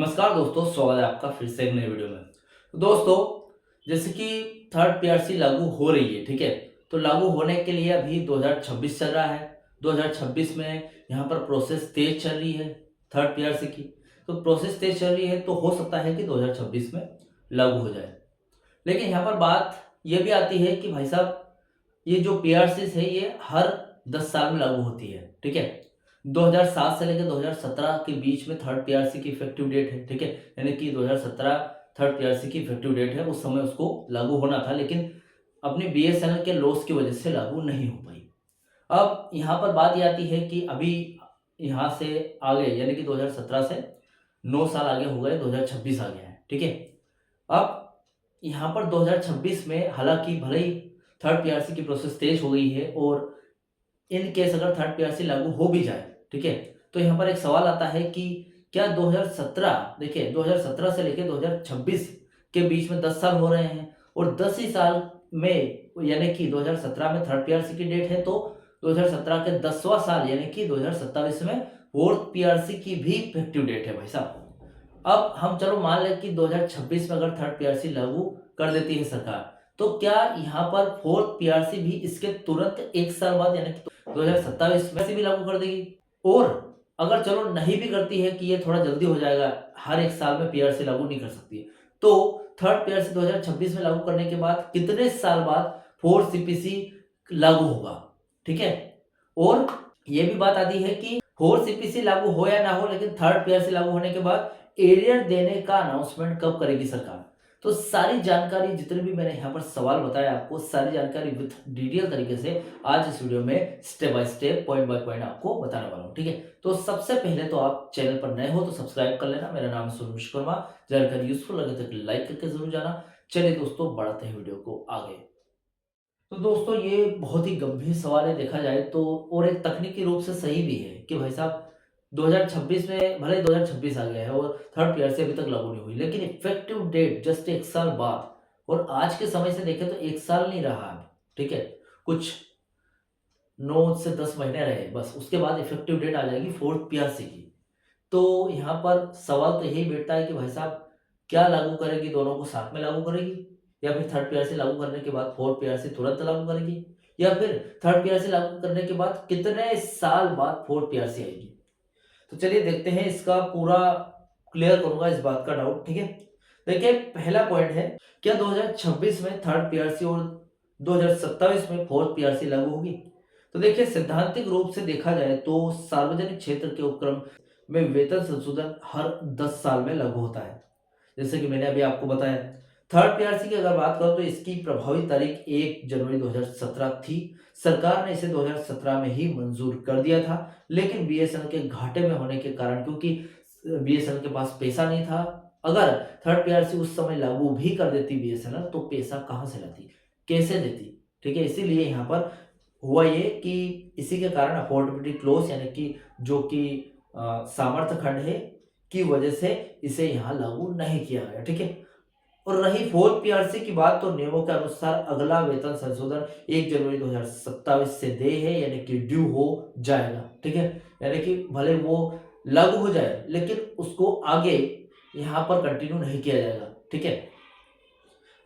नमस्कार दोस्तों, स्वागत है आपका फिर से एक नई वीडियो में। तो दोस्तों, जैसे कि थर्ड पीआरसी लागू हो रही है, ठीक है। तो लागू होने के लिए अभी 2026 चल रहा है। 2026 में यहाँ पर प्रोसेस तेज चल रही है थर्ड पीआरसी की। तो प्रोसेस तेज चल रही है तो हो सकता है कि 2026 में लागू हो जाए। लेकिन यहाँ पर बात ये भी आती है कि भाई साहब, ये जो पीआरसीस है ये हर 10 साल में लागू होती है, ठीक है। 2007 से लेकर 2017 के बीच में थर्ड पीआरसी की इफेक्टिव डेट है, ठीक है। यानी कि 2017 थर्ड पीआरसी की इफेक्टिव डेट है, उस समय उसको लागू होना था, लेकिन अपने बीएसएनएल के लॉस की वजह से लागू नहीं हो पाई। अब यहाँ पर बात ये आती है कि अभी यहाँ से आगे यानी कि 2017 से 9 साल आगे हो गए, 2026 आ गया है, ठीक है। अब यहाँ पर 2026 में हालांकि भले ही थर्ड पीआरसी की प्रोसेस तेज हो गई है और इन केस अगर थर्ड पीआरसी लागू हो भी जाए, ठीक है, तो यहाँ पर एक सवाल आता है कि क्या 2017 देखिए 2017 से लेकर 2026 के बीच में 10 साल हो रहे हैं और 10 ही साल में यानी कि 2017 में थर्ड पीआरसी की डेट है, तो 2017 के 10वां साल यानी कि 2027 में फोर्थ पीआरसी की भी इफेक्टिव डेट है भाई साहब। अब हम चलो मान लें कि 2026 में अगर थर्ड पीआरसी लागू कर देती है सरकार, तो क्या यहाँ पर फोर्थ पीआरसी भी इसके तुरंत एक साल बाद यानी कि 2027 में से भी लागू कर देगी। और अगर चलो नहीं भी करती है कि ये थोड़ा जल्दी हो जाएगा, हर एक साल में पीआरसी लागू नहीं कर सकती है, तो थर्ड पीआरसी 2026 में लागू करने के बाद कितने साल बाद फोर्थ सीपीसी लागू होगा, ठीक है। और ये भी बात आती है कि फोर्थ सीपीसी लागू हो या ना हो, लेकिन थर्ड पीआरसी लागू होने के बाद एरियर देने का अनाउंसमेंट कब करेगी सरकार। तो सारी जानकारी जितने भी मैंने यहाँ पर सवाल बताया आपको, सारी जानकारी विथ डिटेल तरीके से आज इस वीडियो में step by step point by point आपको बताने वाला हूँ, ठीक है। तो सबसे पहले तो आप चैनल पर नए हो तो सब्सक्राइब कर लेना। मेरा नाम है सोनू विश्वकर्मा। जानकारी यूजफुल लगे तो लाइक करके जरूर जाना। चलिए दोस्तों, बढ़ाते हैं वीडियो को आगे। तो दोस्तों, ये बहुत ही गंभीर सवाल है देखा जाए तो, और एक तकनीकी रूप से सही भी है कि भाई साहब 2026 में भले 2026 आ गया है और थर्ड पीआरसी अभी तक लागू नहीं हुई, लेकिन इफेक्टिव डेट जस्ट एक साल बाद, और आज के समय से देखें तो एक साल नहीं रहा अब, ठीक है। कुछ 9 से 10 महीने रहे बस, उसके बाद इफेक्टिव डेट आ जाएगी फोर्थ पीआरसी की। तो यहाँ पर सवाल तो यही बैठता है कि भाई साहब, क्या लागू करेगी, दोनों को साथ में लागू करेगी, या फिर थर्ड पीआरसी लागू करने के बाद फोर्थ पीआरसी तुरंत लागू करेगी, या फिर थर्ड पीआरसी लागू करने के बाद कितने साल बाद फोर्थ पीआरसी आएगी। तो चलिए देखते हैं, इसका पूरा क्लियर करूंगा इस बात का डाउट, ठीक है। देखिए, पहला पॉइंट है, क्या 2026 में थर्ड पीआरसी और 2027 में फोर्थ पीआरसी लागू होगी। तो देखिए, सैद्धांतिक रूप से देखा जाए तो सार्वजनिक क्षेत्र के उपक्रम में वेतन संशोधन हर 10 साल में लागू होता है। जैसे कि मैंने अभी आपको बताया, थर्ड पीआरसी की अगर बात करो तो इसकी प्रभावी तारीख 1 जनवरी 2017 थी। सरकार ने इसे 2017 में ही मंजूर कर दिया था, लेकिन बीएसएनएल के घाटे में होने के कारण, क्योंकि बीएसएनएल के पास पैसा नहीं था, अगर थर्ड पीआरसी उस समय लागू भी कर देती बीएसएनएल तो पैसा कहां से लाती, कैसे देती, ठीक है। इसीलिए यहाँ पर हुआ ये कि इसी के कारण अफोर्डेबिलिटी क्लोज यानी कि जो कि सामर्थ्य खंड है की वजह से इसे यहाँ लागू नहीं किया गया, ठीक है। और रही फोर्थ पीआरसी की बात, तो नियमों के अनुसार अगला वेतन संशोधन 1 जनवरी 2027 से देय है, यानी कि ड्यू हो जाएगा, ठीक है। यानी कि भले वो लागू हो जाए लेकिन उसको आगे यहाँ पर कंटिन्यू नहीं किया जाएगा, ठीक है।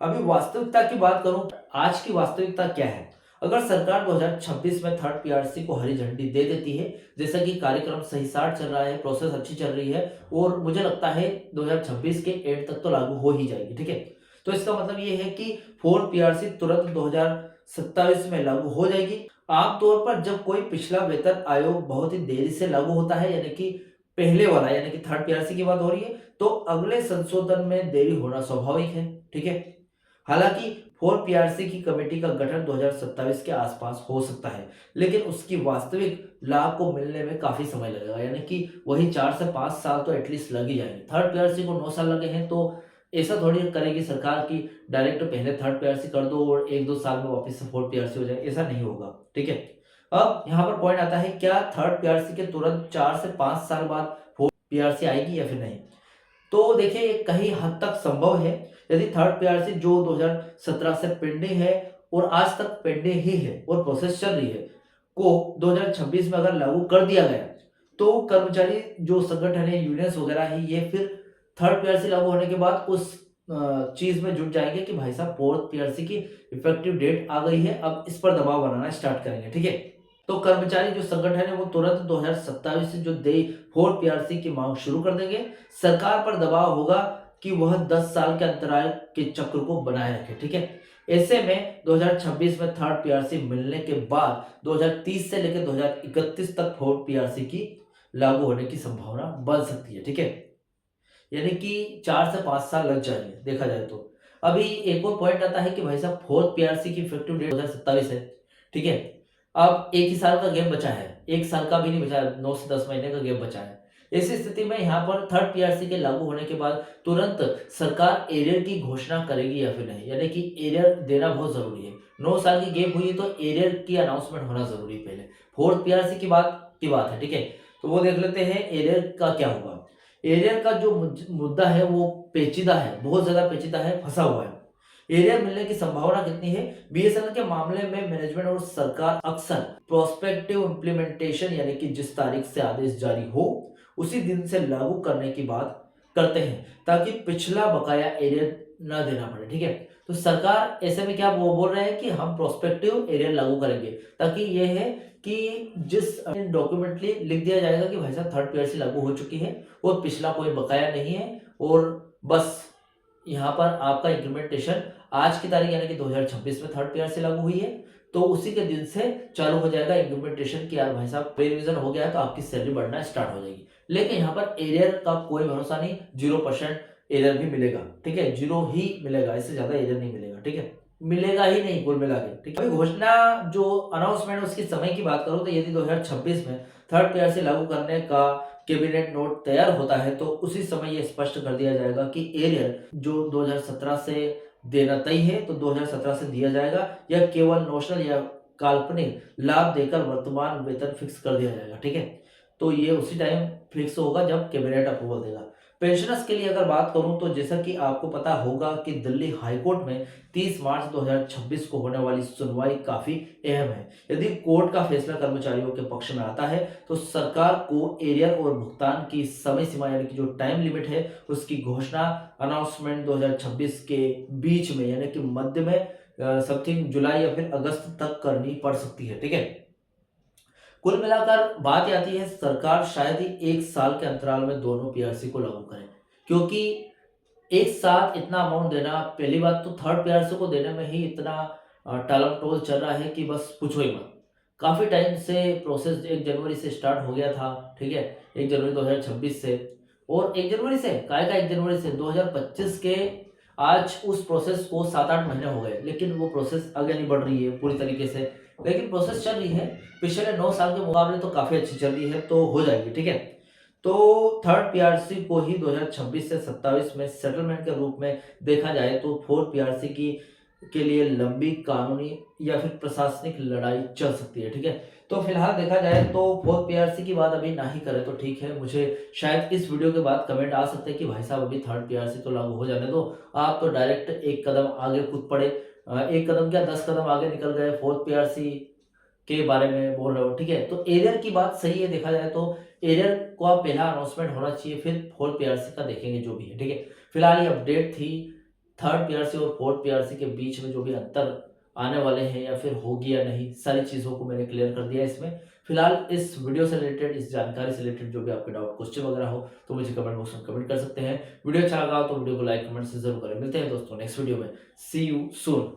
अभी वास्तविकता की बात करूं, आज की वास्तविकता क्या है। अगर सरकार 2026 में थर्ड पीआरसी को हरी झंडी दे देती है, जैसा कि कार्यक्रम सही साठ चल रहा है, प्रोसेस अच्छी चल रही है, और मुझे लगता है 2026 के एंड तक तो लागू हो ही जाएगी, ठीक है। तो इसका मतलब ये है कि फोर्थ पीआरसी तुरंत 2027 में लागू हो जाएगी। आमतौर पर जब कोई पिछला वेतन आयोग बहुत ही देरी से लागू होता है, यानी कि पहले वाला यानी कि थर्ड पीआरसी की बात हो रही है, तो अगले संशोधन में देरी होना स्वाभाविक है, ठीक है। हालांकि फोर्थ पीआरसी की कमेटी का गठन 2027 के आसपास हो सकता है, लेकिन उसकी वास्तविक लाभ को मिलने में काफी समय लगेगा, यानी कि वही 4 से 5 साल तो एटलीस्ट लग ही जाएंगे। थर्ड पीआरसी को 9 साल लगे हैं, तो ऐसा थोड़ी करेगी सरकार की डायरेक्ट पहले थर्ड पीआरसी कर दो और 1-2 साल में वापस से फोर्थ पीआरसी हो जाए, ऐसा नहीं होगा, ठीक है। अब यहाँ पर पॉइंट आता है, क्या थर्ड पीआरसी के तुरंत 4 से 5 साल बाद फोर्थ पीआरसी आएगी या फिर नहीं। तो देखिए, ये कहीं हद तक संभव है। यदि थर्ड पीआरसी जो 2017 से पेंडिंग है और आज तक पेंडिंग ही है और प्रोसेस चल रही है, को 2026 में अगर लागू कर दिया गया, तो कर्मचारी जो संगठन है, यूनियंस वगैरह है, ये फिर थर्ड पीआरसी लागू होने के बाद उस चीज में जुट जाएंगे कि भाई साहब फोर्थ पीआरसी की इफेक्टिव डेट आ गई है, अब इस पर दबाव बनाना स्टार्ट करेंगे। ठीक है, तो कर्मचारी जो संगठन है वो तुरंत 2027 से जो दे फोर्थ पीआरसी की मांग शुरू कर देंगे। सरकार पर दबाव होगा कि वह 10 साल के अंतराल के चक्र को बनाए रखे। ठीक है, ऐसे में 2026 में थर्ड पीआरसी मिलने के बाद 2030 से लेकर 2031 तक फोर्थ पीआरसी की लागू होने की संभावना बन सकती है। ठीक है, यानी कि 4 से 5 साल लग जाएंगे देखा जाए तो। अभी एक और पॉइंट आता है कि भाई साहब फोर्थ पीआरसी की इफेक्टिव डेट 2027 है। ठीक है, अब एक ही साल का गैप बचा है, एक साल का भी नहीं बचा है, 9 से 10 महीने का गैप बचा है। ऐसी स्थिति में यहाँ पर थर्ड पीआरसी के लागू होने के बाद तुरंत सरकार एरियर की घोषणा करेगी या फिर नहीं, यानी कि एरियर देना बहुत जरूरी है। 9 साल की गैप हुई तो एरियर की अनाउंसमेंट होना जरूरी है पहले। फोर्थ पीआरसी की बात है। ठीक है, तो वो देख लेते हैं एरियर का क्या होगा। एरियर का जो मुद्दा है वो पेचीदा है, बहुत ज्यादा पेचीदा है, फंसा हुआ है। एरियर मिलने की संभावना कितनी है? बीएसएनएल के मामले में मैनेजमेंट और सरकार अक्सर प्रोस्पेक्टिव इम्प्लीमेंटेशन यानी कि जिस तारीख से आदेश जारी हो उसी दिन से लागू करने की बात करते हैं, ताकि पिछला बकाया एरियर न देना पड़े। ठीक है, तो सरकार ऐसे में क्या वो बोल रहे हैं कि हम प्रोस्पेक्टिव एरियर लागू करेंगे, ताकि ये है कि जिस डॉक्यूमेंटली लिख दिया जाएगा कि भाई साहब थर्ड पीआरसी लागू हो चुकी है और पिछला कोई बकाया नहीं है, और बस यहाँ पर आपका इंक्रीमेंटेशन आज की तारीख यानी कि 2026 में थर्ड पीआरसी लागू हुई है तो उसी के दिन से चालू हो जाएगा इंक्रीमेंटेशन की। यार भाई साहब पे रिवीजन हो गया तो आपकी सैलरी बढ़ना स्टार्ट हो जाएगी। लेकिन यहाँ पर एरियर का कोई भरोसा नहीं, 0% एरियर भी मिलेगा। ठीक है, 0 ही मिलेगा, इससे ज्यादा एरियर नहीं मिलेगा। ठीक है, मिलेगा ही नहीं कुल मिला के। ठीक है, अभी घोषणा जो अनाउंसमेंट उसके समय की बात करूं तो यदि 2026 में थर्ड पीआरसी लागू करने का कैबिनेट नोट तैयार होता है तो उसी समय ये स्पष्ट कर दिया जाएगा कि एरियर जो 2017 से देना तय है तो 2017 से दिया जाएगा, या केवल नोशनल या काल्पनिक लाभ देकर वर्तमान वेतन फिक्स कर दिया जाएगा। ठीक है, तो ये उसी टाइम फिक्स होगा जब कैबिनेट अप्रूवल देगा। पेंशनर्स के लिए अगर बात करूं तो जैसा कि आपको पता होगा कि दिल्ली हाईकोर्ट में 30 मार्च 2026 को होने वाली सुनवाई काफी अहम है। यदि कोर्ट का फैसला कर्मचारियों के पक्ष में आता है तो सरकार को एरियर और भुगतान की समय सीमा यानी कि जो टाइम लिमिट है उसकी घोषणा अनाउंसमेंट 2026 के बीच में यानी कि मध्य में समथिंग जुलाई या फिर अगस्त तक करनी पड़ सकती है। ठीक है, कुल मिलाकर बात आती है सरकार शायद ही एक साल के अंतराल में दोनों पीआरसी को लागू करे, क्योंकि एक साथ इतना अमाउंट देना, पहली बात तो थर्ड पीआरसी को देने में ही इतना टालम टोल चल रहा है कि बस पूछो ही मत। काफी टाइम से प्रोसेस 1 जनवरी से स्टार्ट हो गया था। ठीक है, 1 जनवरी 2026 से, और 1 जनवरी से काय का 1 जनवरी से 2025 के आज उस प्रोसेस को 7-8 महीने हो गए, लेकिन वो प्रोसेस आगे नहीं बढ़ रही है पूरी तरीके से। लेकिन प्रोसेस चल रही है, पिछले 9 साल के मुकाबले तो काफी अच्छी चल रही है, तो हो जाएगी। ठीक है, तो थर्ड पीआरसी को ही 2026 से 27 में सेटलमेंट के रूप में देखा जाए तो फोर्थ पीआरसी की के लिए लंबी कानूनी या फिर प्रशासनिक लड़ाई चल सकती है। ठीक है, तो फिलहाल देखा जाए तो फोर्थ पीआरसी की बात अभी ना ही करें तो ठीक है। मुझे शायद इस वीडियो के बाद कमेंट आ सकते हैं कि भाई साहब अभी थर्ड पीआरसी तो लागू हो जाने दो, आप तो डायरेक्ट एक कदम आगे कूद पड़े, एक कदम क्या 10 कदम आगे निकल गए, फोर्थ पीआरसी के बारे में बोल रहे हो। ठीक है, तो एरियर की बात सही है, देखा जाए तो एरियर का पहला अनाउंसमेंट होना चाहिए, फिर फोर्थ पीआरसी का देखेंगे जो भी है। ठीक है, फिलहाल ये अपडेट थी थर्ड पीआरसी और फोर्थ पीआरसी के बीच में जो भी अंतर आने वाले हैं या फिर होगी या नहीं, सारी चीज़ों को मैंने क्लियर कर दिया इसमें। फिलहाल इस वीडियो से रिलेटेड, इस जानकारी से रिलेटेड जो भी आपके डाउट क्वेश्चन वगैरह हो तो मुझे कमेंट बॉक्स में कमेंट कर सकते हैं। वीडियो अच्छा लगा तो वीडियो को लाइक कमेंट से जरूर करें। मिलते हैं दोस्तों नेक्स्ट वीडियो में। सी यू सून।